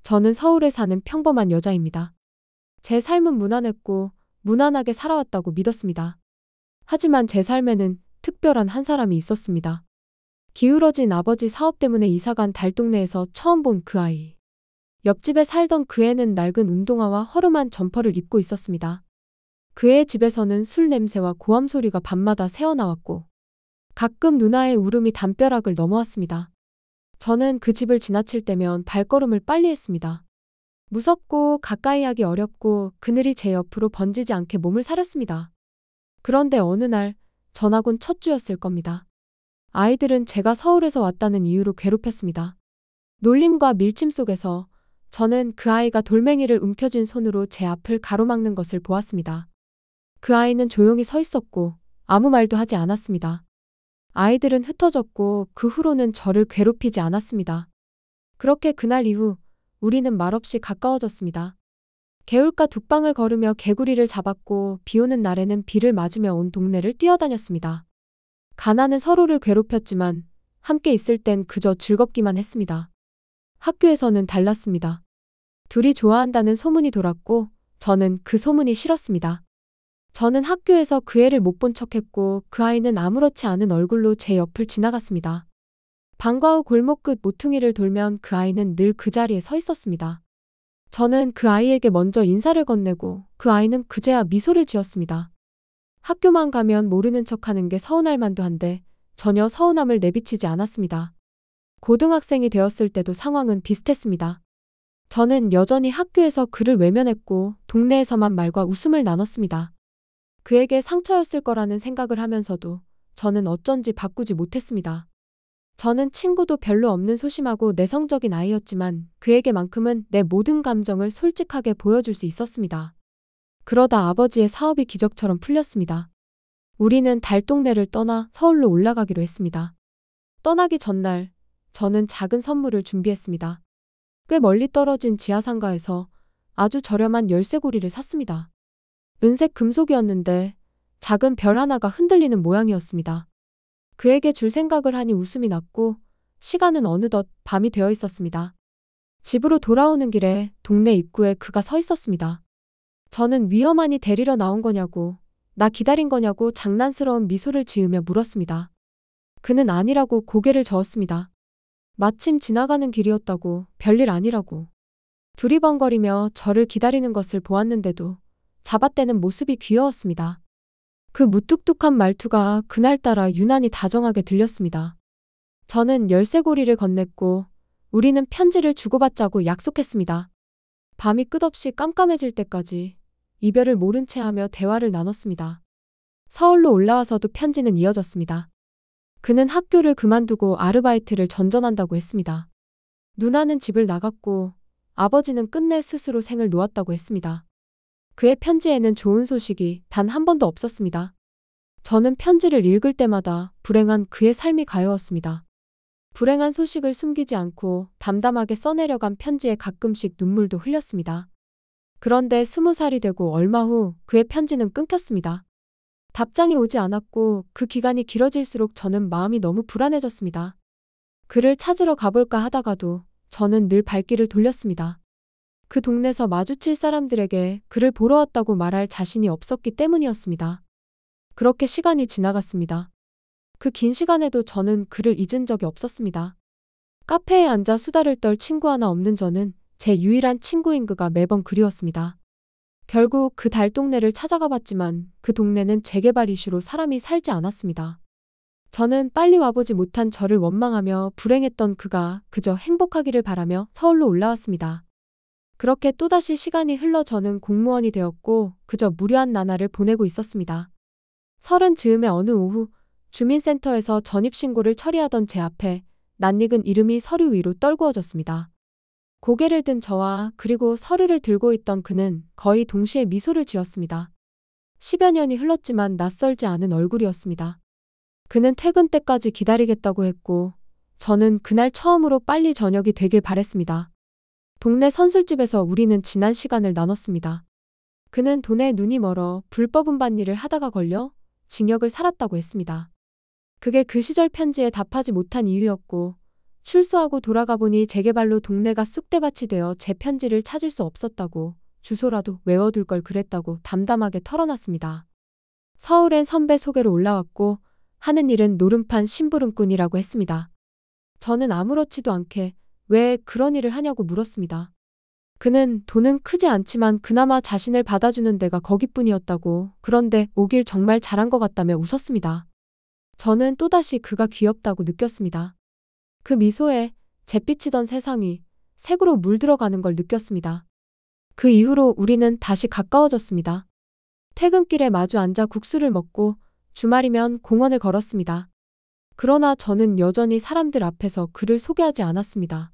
저는 서울에 사는 평범한 여자입니다. 제 삶은 무난했고 무난하게 살아왔다고 믿었습니다. 하지만 제 삶에는 특별한 한 사람이 있었습니다. 기울어진 아버지 사업 때문에 이사간 달동네에서 처음 본 그 아이. 옆집에 살던 그 애는 낡은 운동화와 허름한 점퍼를 입고 있었습니다. 그 애 집에서는 술 냄새와 고함 소리가 밤마다 새어나왔고 가끔 누나의 울음이 담벼락을 넘어왔습니다. 저는 그 집을 지나칠 때면 발걸음을 빨리 했습니다. 무섭고 가까이 하기 어렵고 그늘이 제 옆으로 번지지 않게 몸을 사렸습니다. 그런데 어느 날 전학온 첫 주였을 겁니다. 아이들은 제가 서울에서 왔다는 이유로 괴롭혔습니다. 놀림과 밀침 속에서 저는 그 아이가 돌멩이를 움켜쥔 손으로 제 앞을 가로막는 것을 보았습니다. 그 아이는 조용히 서 있었고 아무 말도 하지 않았습니다. 아이들은 흩어졌고 그 후로는 저를 괴롭히지 않았습니다. 그렇게 그날 이후 우리는 말없이 가까워졌습니다. 개울가 둑방을 걸으며 개구리를 잡았고 비 오는 날에는 비를 맞으며 온 동네를 뛰어다녔습니다. 가나는 서로를 괴롭혔지만 함께 있을 땐 그저 즐겁기만 했습니다. 학교에서는 달랐습니다. 둘이 좋아한다는 소문이 돌았고 저는 그 소문이 싫었습니다. 저는 학교에서 그 애를 못 본 척했고 그 아이는 아무렇지 않은 얼굴로 제 옆을 지나갔습니다. 방과 후 골목 끝 모퉁이를 돌면 그 아이는 늘 그 자리에 서 있었습니다. 저는 그 아이에게 먼저 인사를 건네고 그 아이는 그제야 미소를 지었습니다. 학교만 가면 모르는 척하는 게 서운할 만도 한데 전혀 서운함을 내비치지 않았습니다. 고등학생이 되었을 때도 상황은 비슷했습니다. 저는 여전히 학교에서 그를 외면했고 동네에서만 말과 웃음을 나눴습니다. 그에게 상처였을 거라는 생각을 하면서도 저는 어쩐지 바꾸지 못했습니다. 저는 친구도 별로 없는 소심하고 내성적인 아이였지만 그에게만큼은 내 모든 감정을 솔직하게 보여줄 수 있었습니다. 그러다 아버지의 사업이 기적처럼 풀렸습니다. 우리는 달동네를 떠나 서울로 올라가기로 했습니다. 떠나기 전날 저는 작은 선물을 준비했습니다. 꽤 멀리 떨어진 지하상가에서 아주 저렴한 열쇠고리를 샀습니다. 은색 금속이었는데 작은 별 하나가 흔들리는 모양이었습니다. 그에게 줄 생각을 하니 웃음이 났고 시간은 어느덧 밤이 되어 있었습니다. 집으로 돌아오는 길에 동네 입구에 그가 서 있었습니다. 저는 위험하니 데리러 나온 거냐고, 나 기다린 거냐고 장난스러운 미소를 지으며 물었습니다. 그는 아니라고 고개를 저었습니다. 마침 지나가는 길이었다고, 별일 아니라고. 두리번거리며 저를 기다리는 것을 보았는데도 잡아떼는 모습이 귀여웠습니다. 그 무뚝뚝한 말투가 그날따라 유난히 다정하게 들렸습니다. 저는 열쇠고리를 건넸고 우리는 편지를 주고받자고 약속했습니다. 밤이 끝없이 깜깜해질 때까지 이별을 모른 채 하며 대화를 나눴습니다. 서울로 올라와서도 편지는 이어졌습니다. 그는 학교를 그만두고 아르바이트를 전전한다고 했습니다. 누나는 집을 나갔고 아버지는 끝내 스스로 생을 놓았다고 했습니다. 그의 편지에는 좋은 소식이 단 한 번도 없었습니다. 저는 편지를 읽을 때마다 불행한 그의 삶이 가여웠습니다. 불행한 소식을 숨기지 않고 담담하게 써내려간 편지에 가끔씩 눈물도 흘렸습니다. 그런데 20살이 되고 얼마 후 그의 편지는 끊겼습니다. 답장이 오지 않았고 그 기간이 길어질수록 저는 마음이 너무 불안해졌습니다. 그를 찾으러 가볼까 하다가도 저는 늘 발길을 돌렸습니다. 그 동네에서 마주칠 사람들에게 그를 보러 왔다고 말할 자신이 없었기 때문이었습니다. 그렇게 시간이 지나갔습니다. 그 긴 시간에도 저는 그를 잊은 적이 없었습니다. 카페에 앉아 수다를 떨 친구 하나 없는 저는 제 유일한 친구인 그가 매번 그리웠습니다. 결국 그 달동네를 찾아가 봤지만 그 동네는 재개발 이슈로 사람이 살지 않았습니다. 저는 빨리 와보지 못한 저를 원망하며 불행했던 그가 그저 행복하기를 바라며 서울로 올라왔습니다. 그렇게 또다시 시간이 흘러 저는 공무원이 되었고 그저 무료한 나날을 보내고 있었습니다. 30 즈음의 어느 오후 주민센터에서 전입신고를 처리하던 제 앞에 낯익은 이름이 서류 위로 떨구어졌습니다. 고개를 든 저와 그리고 서류를 들고 있던 그는 거의 동시에 미소를 지었습니다. 10여 년이 흘렀지만 낯설지 않은 얼굴이었습니다. 그는 퇴근 때까지 기다리겠다고 했고 저는 그날 처음으로 빨리 저녁이 되길 바랬습니다. 동네 선술집에서 우리는 지난 시간을 나눴습니다. 그는 돈에 눈이 멀어 불법 운반일을 하다가 걸려 징역을 살았다고 했습니다. 그게 그 시절 편지에 답하지 못한 이유였고 출소하고 돌아가 보니 재개발로 동네가 쑥대밭이 되어 제 편지를 찾을 수 없었다고, 주소라도 외워둘 걸 그랬다고 담담하게 털어놨습니다. 서울엔 선배 소개로 올라왔고 하는 일은 노름판 심부름꾼이라고 했습니다. 저는 아무렇지도 않게 왜 그런 일을 하냐고 물었습니다. 그는 돈은 크지 않지만 그나마 자신을 받아주는 데가 거기뿐이었다고, 그런데 오길 정말 잘한 것 같다며 웃었습니다. 저는 또다시 그가 귀엽다고 느꼈습니다. 그 미소에 잿빛이던 세상이 색으로 물들어가는 걸 느꼈습니다. 그 이후로 우리는 다시 가까워졌습니다. 퇴근길에 마주 앉아 국수를 먹고 주말이면 공원을 걸었습니다. 그러나 저는 여전히 사람들 앞에서 그를 소개하지 않았습니다.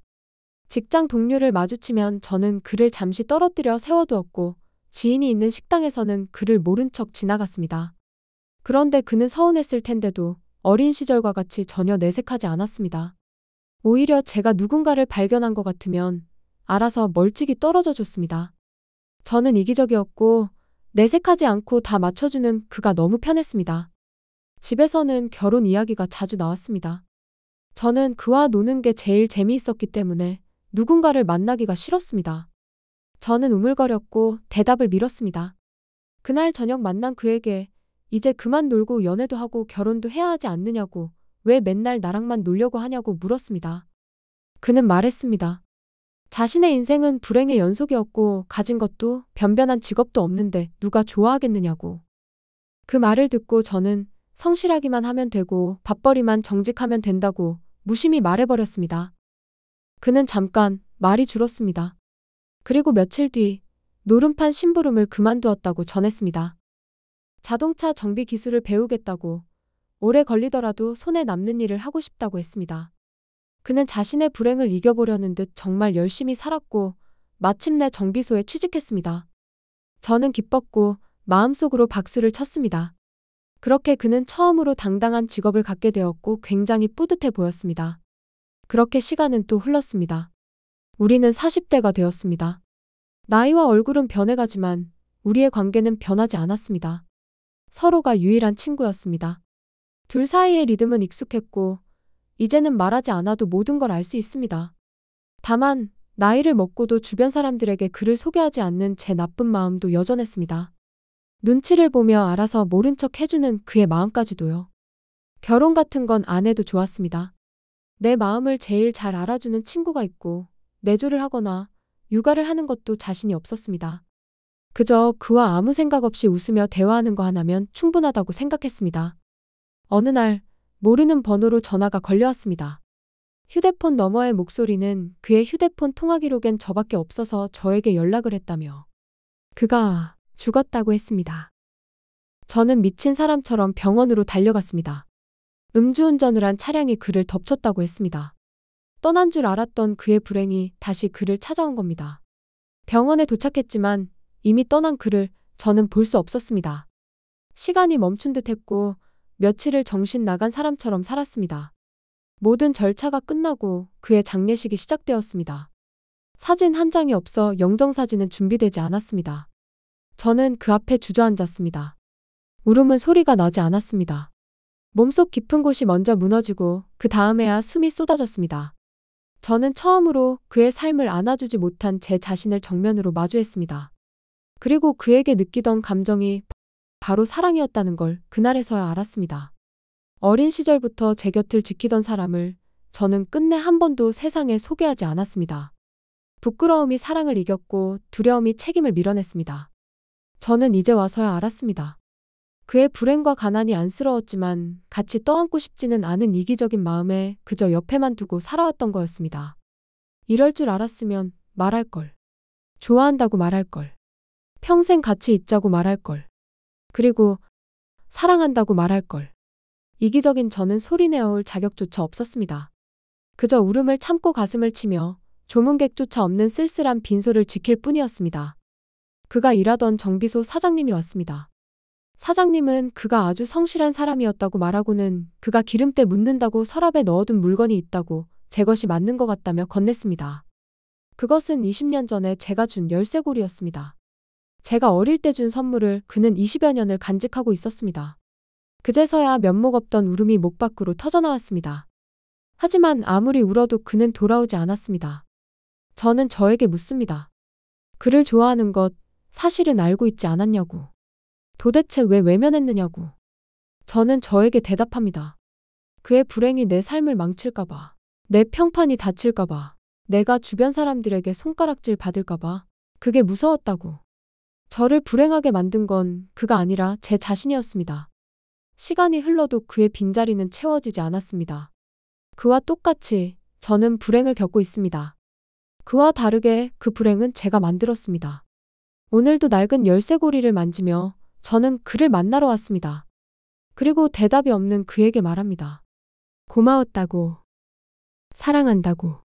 직장 동료를 마주치면 저는 그를 잠시 떨어뜨려 세워두었고, 지인이 있는 식당에서는 그를 모른 척 지나갔습니다. 그런데 그는 서운했을 텐데도 어린 시절과 같이 전혀 내색하지 않았습니다. 오히려 제가 누군가를 발견한 것 같으면 알아서 멀찍이 떨어져 줬습니다. 저는 이기적이었고 내색하지 않고 다 맞춰주는 그가 너무 편했습니다. 집에서는 결혼 이야기가 자주 나왔습니다. 저는 그와 노는 게 제일 재미있었기 때문에 누군가를 만나기가 싫었습니다. 저는 우물거렸고 대답을 미뤘습니다. 그날 저녁 만난 그에게 이제 그만 놀고 연애도 하고 결혼도 해야 하지 않느냐고, 왜 맨날 나랑만 놀려고 하냐고 물었습니다. 그는 말했습니다. 자신의 인생은 불행의 연속이었고 가진 것도 변변한 직업도 없는데 누가 좋아하겠느냐고. 그 말을 듣고 저는 성실하기만 하면 되고 밥벌이만 정직하면 된다고 무심히 말해버렸습니다. 그는 잠깐 말이 줄었습니다. 그리고 며칠 뒤 노름판 심부름을 그만두었다고 전했습니다. 자동차 정비 기술을 배우겠다고, 오래 걸리더라도 손에 남는 일을 하고 싶다고 했습니다. 그는 자신의 불행을 이겨보려는 듯 정말 열심히 살았고 마침내 정비소에 취직했습니다. 저는 기뻤고 마음속으로 박수를 쳤습니다. 그렇게 그는 처음으로 당당한 직업을 갖게 되었고 굉장히 뿌듯해 보였습니다. 그렇게 시간은 또 흘렀습니다. 우리는 40대가 되었습니다. 나이와 얼굴은 변해가지만 우리의 관계는 변하지 않았습니다. 서로가 유일한 친구였습니다. 둘 사이의 리듬은 익숙했고 이제는 말하지 않아도 모든 걸 알 수 있습니다. 다만 나이를 먹고도 주변 사람들에게 그를 소개하지 않는 제 나쁜 마음도 여전했습니다. 눈치를 보며 알아서 모른 척 해주는 그의 마음까지도요. 결혼 같은 건 안 해도 좋았습니다. 내 마음을 제일 잘 알아주는 친구가 있고 내조를 하거나 육아를 하는 것도 자신이 없었습니다. 그저 그와 아무 생각 없이 웃으며 대화하는 거 하나면 충분하다고 생각했습니다. 어느 날 모르는 번호로 전화가 걸려왔습니다. 휴대폰 너머의 목소리는 그의 휴대폰 통화 기록엔 저밖에 없어서 저에게 연락을 했다며 그가 죽었다고 했습니다. 저는 미친 사람처럼 병원으로 달려갔습니다. 음주운전을 한 차량이 그를 덮쳤다고 했습니다. 떠난 줄 알았던 그의 불행이 다시 그를 찾아온 겁니다. 병원에 도착했지만 이미 떠난 그를 저는 볼 수 없었습니다. 시간이 멈춘 듯 했고 며칠을 정신 나간 사람처럼 살았습니다. 모든 절차가 끝나고 그의 장례식이 시작되었습니다. 사진 한 장이 없어 영정사진은 준비되지 않았습니다. 저는 그 앞에 주저앉았습니다. 울음은 소리가 나지 않았습니다. 몸속 깊은 곳이 먼저 무너지고 그 다음에야 숨이 쏟아졌습니다. 저는 처음으로 그의 삶을 안아주지 못한 제 자신을 정면으로 마주했습니다. 그리고 그에게 느끼던 감정이 바로 사랑이었다는 걸 그날에서야 알았습니다. 어린 시절부터 제 곁을 지키던 사람을 저는 끝내 한 번도 세상에 소개하지 않았습니다. 부끄러움이 사랑을 이겼고 두려움이 책임을 밀어냈습니다. 저는 이제 와서야 알았습니다. 그의 불행과 가난이 안쓰러웠지만 같이 떠안고 싶지는 않은 이기적인 마음에 그저 옆에만 두고 살아왔던 거였습니다. 이럴 줄 알았으면 말할 걸. 좋아한다고 말할 걸. 평생 같이 있자고 말할 걸. 그리고 사랑한다고 말할 걸. 이기적인 저는 소리내어올 자격조차 없었습니다. 그저 울음을 참고 가슴을 치며 조문객조차 없는 쓸쓸한 빈소를 지킬 뿐이었습니다. 그가 일하던 정비소 사장님이 왔습니다. 사장님은 그가 아주 성실한 사람이었다고 말하고는 그가 기름때 묻는다고 서랍에 넣어둔 물건이 있다고 제 것이 맞는 것 같다며 건넸습니다. 그것은 20년 전에 제가 준 열쇠고리였습니다. 제가 어릴 때 준 선물을 그는 20여 년을 간직하고 있었습니다. 그제서야 면목 없던 울음이 목 밖으로 터져나왔습니다. 하지만 아무리 울어도 그는 돌아오지 않았습니다. 저는 저에게 묻습니다. 그를 좋아하는 것 사실은 알고 있지 않았냐고. 도대체 왜 외면했느냐고. 저는 저에게 대답합니다. 그의 불행이 내 삶을 망칠까봐. 내 평판이 다칠까봐. 내가 주변 사람들에게 손가락질 받을까봐. 그게 무서웠다고. 저를 불행하게 만든 건 그가 아니라 제 자신이었습니다. 시간이 흘러도 그의 빈자리는 채워지지 않았습니다. 그와 똑같이 저는 불행을 겪고 있습니다. 그와 다르게 그 불행은 제가 만들었습니다. 오늘도 낡은 열쇠고리를 만지며 저는 그를 만나러 왔습니다. 그리고 대답이 없는 그에게 말합니다. 고마웠다고. 사랑한다고.